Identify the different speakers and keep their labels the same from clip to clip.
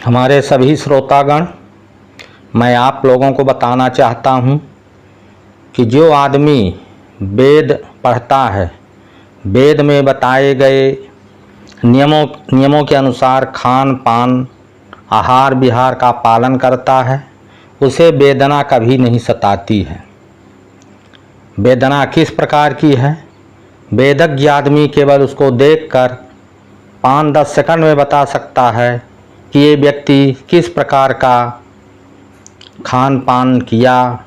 Speaker 1: हमारे सभी श्रोतागण, मैं आप लोगों को बताना चाहता हूँ कि जो आदमी वेद पढ़ता है, वेद में बताए गए नियमों के अनुसार खान पान आहार विहार का पालन करता है, उसे वेदना कभी नहीं सताती है। वेदना किस प्रकार की है? वेदज्ञ आदमी केवल उसको देखकर 5-10 सेकंड में बता सकता है कि ये व्यक्ति किस प्रकार का खान पान किया,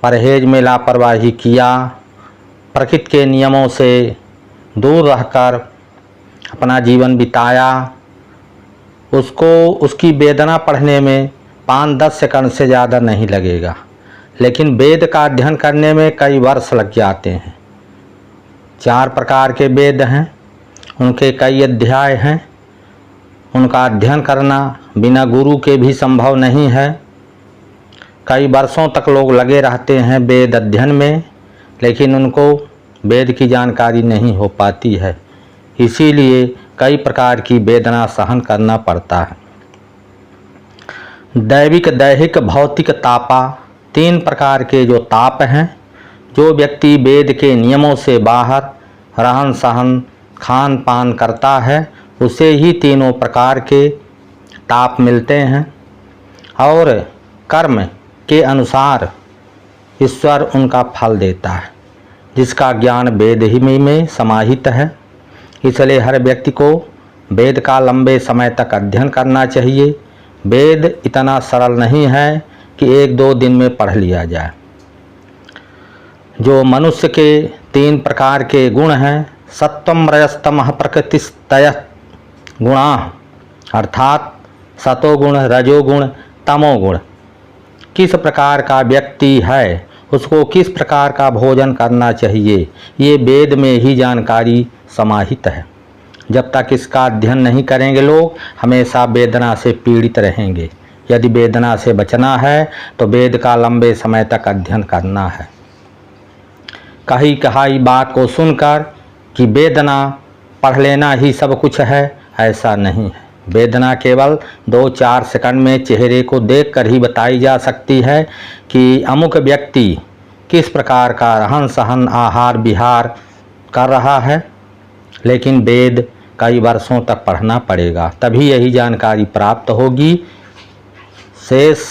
Speaker 1: परहेज में लापरवाही किया, प्रकृति के नियमों से दूर रहकर अपना जीवन बिताया। उसको उसकी वेदना पढ़ने में 5-10 सेकंड से ज़्यादा नहीं लगेगा, लेकिन वेद का अध्ययन करने में कई वर्ष लग जाते हैं। 4 प्रकार के वेद हैं, उनके कई अध्याय हैं। उनका अध्ययन करना बिना गुरु के भी संभव नहीं है। कई वर्षों तक लोग लगे रहते हैं वेद अध्ययन में, लेकिन उनको वेद की जानकारी नहीं हो पाती है। इसीलिए कई प्रकार की वेदना सहन करना पड़ता है। दैविक, दैहिक, भौतिक तापा 3 प्रकार के जो ताप हैं। जो व्यक्ति वेद के नियमों से बाहर रहन सहन खान पान करता है, उसे ही तीनों प्रकार के ताप मिलते हैं और कर्म के अनुसार ईश्वर उनका फल देता है, जिसका ज्ञान वेद ही में समाहित है। इसलिए हर व्यक्ति को वेद का लंबे समय तक अध्ययन करना चाहिए। वेद इतना सरल नहीं है कि 1-2 दिन में पढ़ लिया जाए। जो मनुष्य के 3 प्रकार के गुण हैं, सत्वम रजस्तमः प्रकृतिस्तयः गुणा, अर्थात सतोगुण, रजोगुण, तमोगुण। किस प्रकार का व्यक्ति है, उसको किस प्रकार का भोजन करना चाहिए, ये वेद में ही जानकारी समाहित है। जब तक इसका अध्ययन नहीं करेंगे लोग हमेशा वेदना से पीड़ित रहेंगे। यदि वेदना से बचना है तो वेद का लंबे समय तक अध्ययन करना है। कही कहाई बात को सुनकर कि वेदना पढ़ लेना ही सब कुछ है, ऐसा नहीं है। वेदना केवल 2-4 सेकंड में चेहरे को देखकर ही बताई जा सकती है कि अमुक व्यक्ति किस प्रकार का रहन सहन आहार विहार कर रहा है, लेकिन वेद कई वर्षों तक पढ़ना पड़ेगा, तभी यही जानकारी प्राप्त होगी। शेष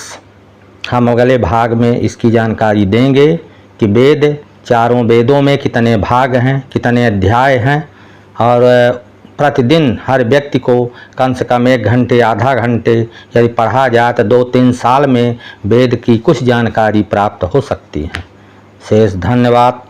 Speaker 1: हम अगले भाग में इसकी जानकारी देंगे कि वेद, चारों वेदों में कितने भाग हैं, कितने अध्याय हैं, और प्रतिदिन हर व्यक्ति को कम से कम 1 घंटे आधा घंटे यदि पढ़ा जाए तो 2-3 साल में वेद की कुछ जानकारी प्राप्त हो सकती है। शेष धन्यवाद।